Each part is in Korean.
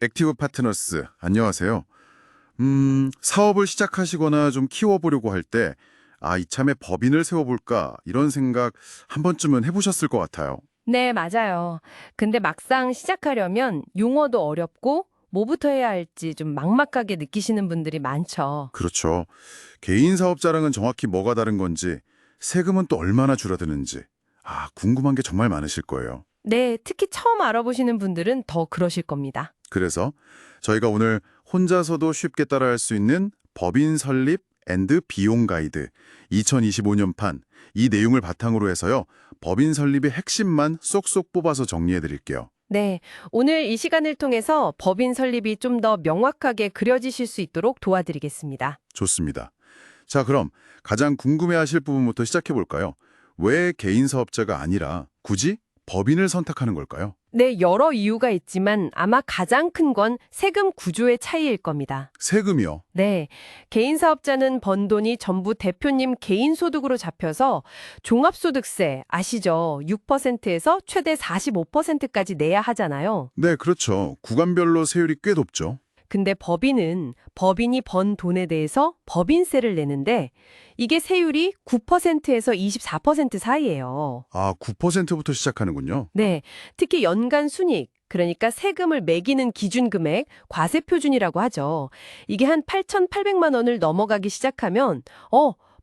액티브 파트너스, 안녕하세요. 사업을 시작하시거나 좀 키워보려고 할 때, 이참에 법인을 세워볼까, 이런 생각 한 번쯤은 해보셨을 것 같아요. 네, 맞아요. 근데 막상 시작하려면 용어도 어렵고 뭐부터 해야 할지 좀 막막하게 느끼시는 분들이 많죠. 그렇죠. 개인 사업자랑은 정확히 뭐가 다른 건지, 세금은 또 얼마나 줄어드는지, 궁금한 게 정말 많으실 거예요. 네, 특히 처음 알아보시는 분들은 더 그러실 겁니다. 그래서 저희가 오늘 혼자서도 쉽게 따라할 수 있는 법인 설립 앤드 비용 가이드 2025년판 이 내용을 바탕으로 해서요. 법인 설립의 핵심만 쏙쏙 뽑아서 정리해 드릴게요. 네, 오늘 이 시간을 통해서 법인 설립이 좀 더 명확하게 그려지실 수 있도록 도와드리겠습니다. 좋습니다. 자, 그럼 가장 궁금해하실 부분부터 시작해 볼까요? 왜 개인 사업자가 아니라 굳이 법인을 선택하는 걸까요? 네, 여러 이유가 있지만 아마 가장 큰 건 세금 구조의 차이일 겁니다. 세금이요. 네, 개인 사업자는 번 돈이 전부 대표님 개인 소득으로 잡혀서 종합소득세 아시죠? 6%에서 최대 45%까지 내야 하잖아요. 네, 그렇죠. 구간별로 세율이 꽤 높죠. 근데 법인은 법인이 번 돈에 대해서 법인세를 내는데 이게 세율이 9%에서 24% 사이예요. 9%부터 시작하는군요. 네, 특히 연간 순이익, 그러니까 세금을 매기는 기준 금액, 과세 표준이라고 하죠. 이게 한 8,800만 원을 넘어가기 시작하면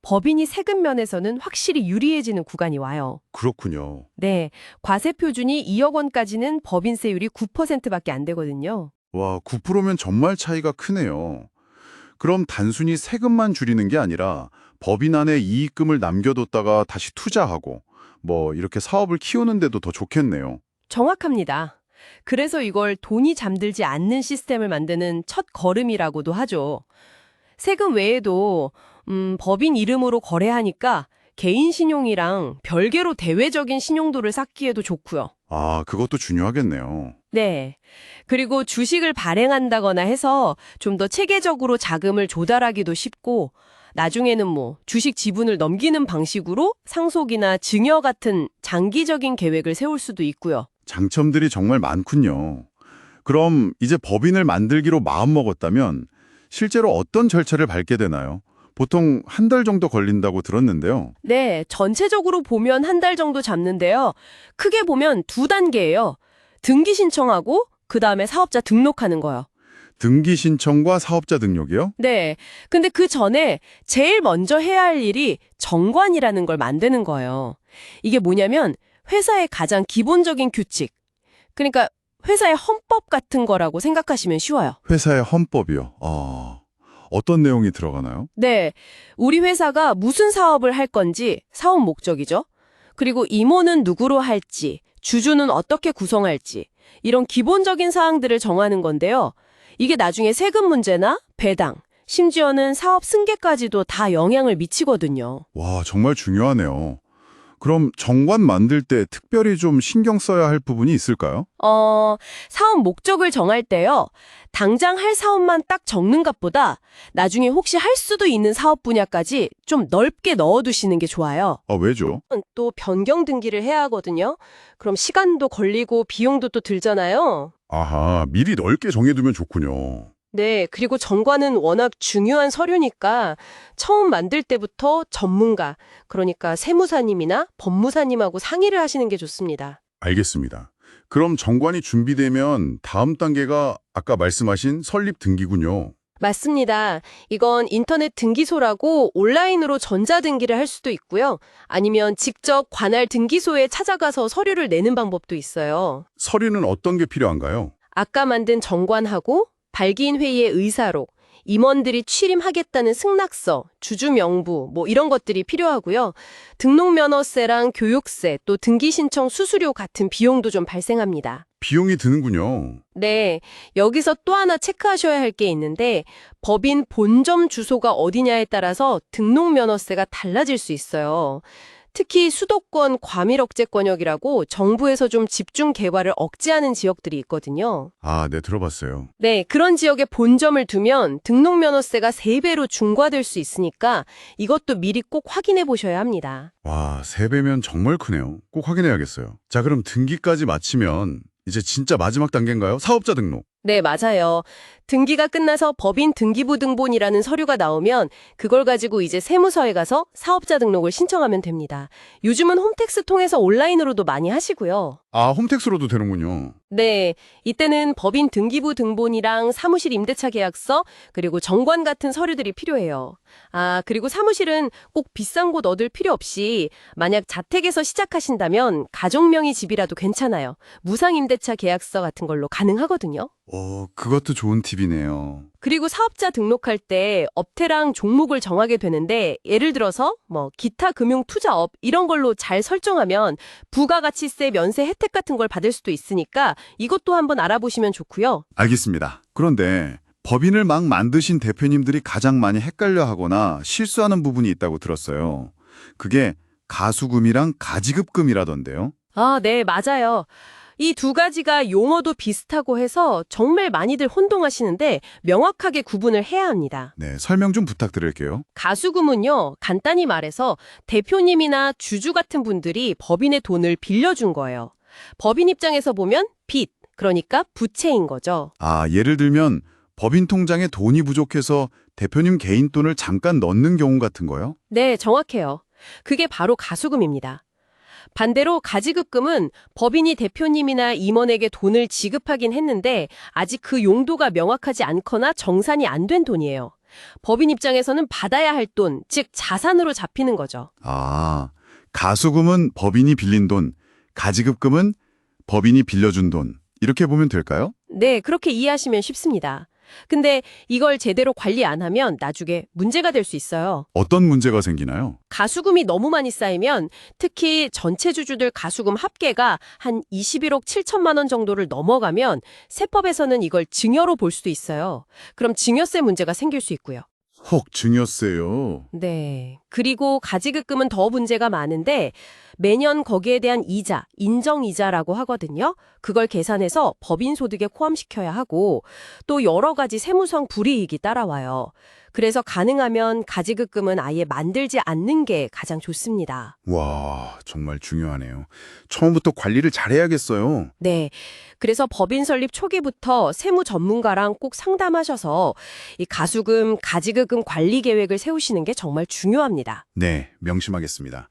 법인이 세금 면에서는 확실히 유리해지는 구간이 와요. 그렇군요. 네, 과세 표준이 2억 원까지는 법인세율이 9%밖에 안 되거든요. 와, 9%면 정말 차이가 크네요. 그럼 단순히 세금만 줄이는 게 아니라 법인 안에 이익금을 남겨뒀다가 다시 투자하고 이렇게 사업을 키우는데도 더 좋겠네요. 정확합니다. 그래서 이걸 돈이 잠들지 않는 시스템을 만드는 첫 걸음이라고도 하죠. 세금 외에도 법인 이름으로 거래하니까 개인 신용이랑 별개로 대외적인 신용도를 쌓기에도 좋고요. 그것도 중요하겠네요. 네. 그리고 주식을 발행한다거나 해서 좀 더 체계적으로 자금을 조달하기도 쉽고 나중에는 주식 지분을 넘기는 방식으로 상속이나 증여 같은 장기적인 계획을 세울 수도 있고요. 장점들이 정말 많군요. 그럼 이제 법인을 만들기로 마음먹었다면 실제로 어떤 절차를 밟게 되나요? 보통 한 달 정도 걸린다고 들었는데요. 네, 전체적으로 보면 한 달 정도 잡는데요. 크게 보면 두 단계예요. 등기 신청하고 그다음에 사업자 등록하는 거요. 등기 신청과 사업자 등록이요? 네. 근데 그 전에 제일 먼저 해야 할 일이 정관이라는 걸 만드는 거예요. 이게 뭐냐면 회사의 가장 기본적인 규칙. 그러니까 회사의 헌법 같은 거라고 생각하시면 쉬워요. 회사의 헌법이요. 어떤 내용이 들어가나요? 네. 우리 회사가 무슨 사업을 할 건지 사업 목적이죠. 그리고 임원은 누구로 할지, 주주는 어떻게 구성할지 이런 기본적인 사항들을 정하는 건데요. 이게 나중에 세금 문제나 배당, 심지어는 사업 승계까지도 다 영향을 미치거든요. 와, 정말 중요하네요. 그럼 정관 만들 때 특별히 좀 신경 써야 할 부분이 있을까요? 사업 목적을 정할 때요. 당장 할 사업만 딱 적는 것보다 나중에 혹시 할 수도 있는 사업 분야까지 좀 넓게 넣어두시는 게 좋아요. 왜죠? 또 변경 등기를 해야 하거든요. 그럼 시간도 걸리고 비용도 또 들잖아요. 미리 넓게 정해두면 좋군요. 네, 그리고 정관은 워낙 중요한 서류니까 처음 만들 때부터 전문가, 그러니까 세무사님이나 법무사님하고 상의를 하시는 게 좋습니다. 알겠습니다. 그럼 정관이 준비되면 다음 단계가 아까 말씀하신 설립 등기군요. 맞습니다. 이건 인터넷 등기소라고 온라인으로 전자등기를 할 수도 있고요. 아니면 직접 관할 등기소에 찾아가서 서류를 내는 방법도 있어요. 서류는 어떤 게 필요한가요? 아까 만든 정관하고 발기인 회의의 의사록, 임원들이 취임하겠다는 승낙서, 주주 명부 이런 것들이 필요하고요. 등록면허세랑 교육세, 또 등기 신청 수수료 같은 비용도 좀 발생합니다. 비용이 드는군요. 네, 여기서 또 하나 체크하셔야 할 게 있는데 법인 본점 주소가 어디냐에 따라서 등록면허세가 달라질 수 있어요. 특히 수도권 과밀 억제 권역이라고 정부에서 좀 집중 개발을 억제하는 지역들이 있거든요. 네, 들어봤어요. 네, 그런 지역에 본점을 두면 등록면허세가 3배로 중과될 수 있으니까 이것도 미리 꼭 확인해 보셔야 합니다. 와, 3배면 정말 크네요. 꼭 확인해야겠어요. 자, 그럼 등기까지 마치면 이제 진짜 마지막 단계인가요? 사업자 등록. 네, 맞아요. 등기가 끝나서 법인 등기부 등본이라는 서류가 나오면 그걸 가지고 이제 세무서에 가서 사업자 등록을 신청하면 됩니다. 요즘은 홈택스 통해서 온라인으로도 많이 하시고요. 아, 홈택스로도 되는군요. 네, 이때는 법인 등기부 등본이랑 사무실 임대차 계약서, 그리고 정관 같은 서류들이 필요해요. 아, 그리고 사무실은 꼭 비싼 곳 얻을 필요 없이 만약 자택에서 시작하신다면 가족명의 집이라도 괜찮아요. 무상 임대차 계약서 같은 걸로 가능하거든요. 그것도 좋은 팁이네요. 그리고 사업자 등록할 때 업태랑 종목을 정하게 되는데 예를 들어서 기타 금융 투자업 이런 걸로 잘 설정하면 부가가치세 면세 혜택 같은 걸 받을 수도 있으니까 이것도 한번 알아보시면 좋고요. 알겠습니다. 그런데 법인을 막 만드신 대표님들이 가장 많이 헷갈려하거나 실수하는 부분이 있다고 들었어요. 그게 가수금이랑 가지급금이라던데요. 아, 네, 맞아요. 이 두 가지가 용어도 비슷하고 해서 정말 많이들 혼동하시는데 명확하게 구분을 해야 합니다. 네, 설명 좀 부탁드릴게요. 가수금은요, 간단히 말해서 대표님이나 주주 같은 분들이 법인의 돈을 빌려준 거예요. 법인 입장에서 보면 빚, 그러니까 부채인 거죠. 아, 예를 들면 법인 통장에 돈이 부족해서 대표님 개인 돈을 잠깐 넣는 경우 같은 거요? 네, 정확해요. 그게 바로 가수금입니다. 반대로 가지급금은 법인이 대표님이나 임원에게 돈을 지급하긴 했는데 아직 그 용도가 명확하지 않거나 정산이 안 된 돈이에요. 법인 입장에서는 받아야 할 돈, 즉 자산으로 잡히는 거죠. 아, 가수금은 법인이 빌린 돈, 가지급금은 법인이 빌려준 돈. 이렇게 보면 될까요? 네, 그렇게 이해하시면 쉽습니다. 근데 이걸 제대로 관리 안 하면 나중에 문제가 될 수 있어요. 어떤 문제가 생기나요? 가수금이 너무 많이 쌓이면 특히 전체 주주들 가수금 합계가 한 21억 7천만 원 정도를 넘어가면 세법에서는 이걸 증여로 볼 수도 있어요. 그럼 증여세 문제가 생길 수 있고요. 혹 증여세요. 네. 그리고 가지급금은 더 문제가 많은데 매년 거기에 대한 이자, 인정이자라고 하거든요. 그걸 계산해서 법인 소득에 포함시켜야 하고 또 여러 가지 세무상 불이익이 따라와요. 그래서 가능하면 가지급금은 아예 만들지 않는 게 가장 좋습니다. 와, 정말 중요하네요. 처음부터 관리를 잘해야겠어요. 네. 그래서 법인 설립 초기부터 세무 전문가랑 꼭 상담하셔서 이 가수금, 가지급금 관리 계획을 세우시는 게 정말 중요합니다. 네, 명심하겠습니다.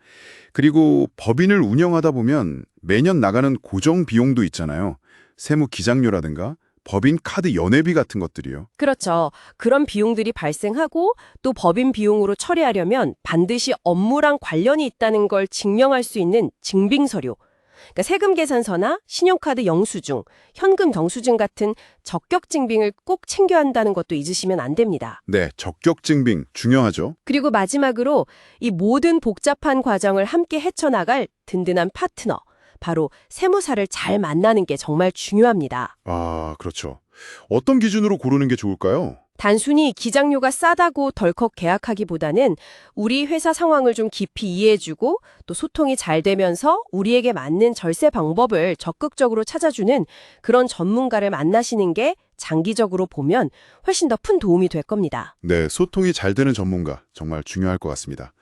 그리고 법인을 운영하다 보면 매년 나가는 고정 비용도 있잖아요. 세무 기장료라든가 법인 카드 연회비 같은 것들이요. 그렇죠. 그런 비용들이 발생하고 또 법인 비용으로 처리하려면 반드시 업무랑 관련이 있다는 걸 증명할 수 있는 증빙서류, 그러니까 세금 계산서나 신용카드 영수증, 현금 영수증 같은 적격 증빙을 꼭 챙겨야 한다는 것도 잊으시면 안 됩니다. 네, 적격 증빙 중요하죠. 그리고 마지막으로 이 모든 복잡한 과정을 함께 헤쳐나갈 든든한 파트너, 바로 세무사를 잘 만나는 게 정말 중요합니다. 아, 그렇죠. 어떤 기준으로 고르는 게 좋을까요? 단순히 기장료가 싸다고 덜컥 계약하기보다는 우리 회사 상황을 좀 깊이 이해해주고 또 소통이 잘 되면서 우리에게 맞는 절세 방법을 적극적으로 찾아주는 그런 전문가를 만나시는 게 장기적으로 보면 훨씬 더 큰 도움이 될 겁니다. 네, 소통이 잘 되는 전문가 정말 중요할 것 같습니다.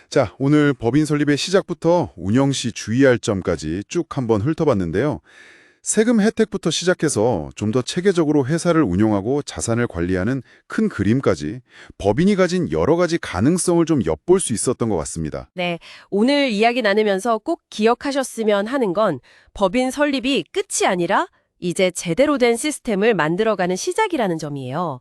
자, 오늘 법인 설립의 시작부터 운영 시 주의할 점까지 쭉 한번 훑어봤는데요. 세금 혜택부터 시작해서 좀 더 체계적으로 회사를 운용하고 자산을 관리하는 큰 그림까지 법인이 가진 여러 가지 가능성을 좀 엿볼 수 있었던 것 같습니다. 네, 오늘 이야기 나누면서 꼭 기억하셨으면 하는 건 법인 설립이 끝이 아니라 이제 제대로 된 시스템을 만들어가는 시작이라는 점이에요.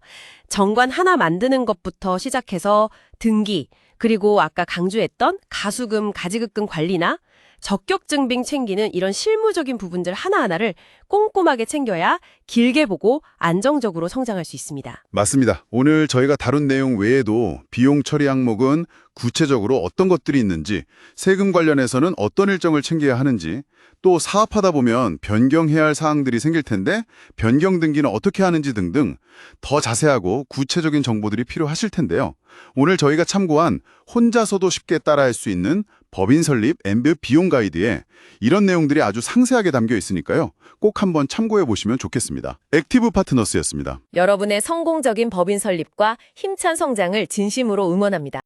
정관 하나 만드는 것부터 시작해서 등기, 그리고 아까 강조했던 가수금, 가지급금 관리나 적격 증빙 챙기는 이런 실무적인 부분들 하나하나를 꼼꼼하게 챙겨야 길게 보고 안정적으로 성장할 수 있습니다. 맞습니다. 오늘 저희가 다룬 내용 외에도 비용 처리 항목은 구체적으로 어떤 것들이 있는지, 세금 관련해서는 어떤 일정을 챙겨야 하는지, 또 사업하다 보면 변경해야 할 사항들이 생길 텐데 변경 등기는 어떻게 하는지 등등 더 자세하고 구체적인 정보들이 필요하실 텐데요. 오늘 저희가 참고한 혼자서도 쉽게 따라할 수 있는 법인 설립 앤드 비용 가이드에 이런 내용들이 아주 상세하게 담겨 있으니까요. 꼭 한번 참고해 보시면 좋겠습니다. 액티브 파트너스였습니다. 여러분의 성공적인 법인 설립과 힘찬 성장을 진심으로 응원합니다.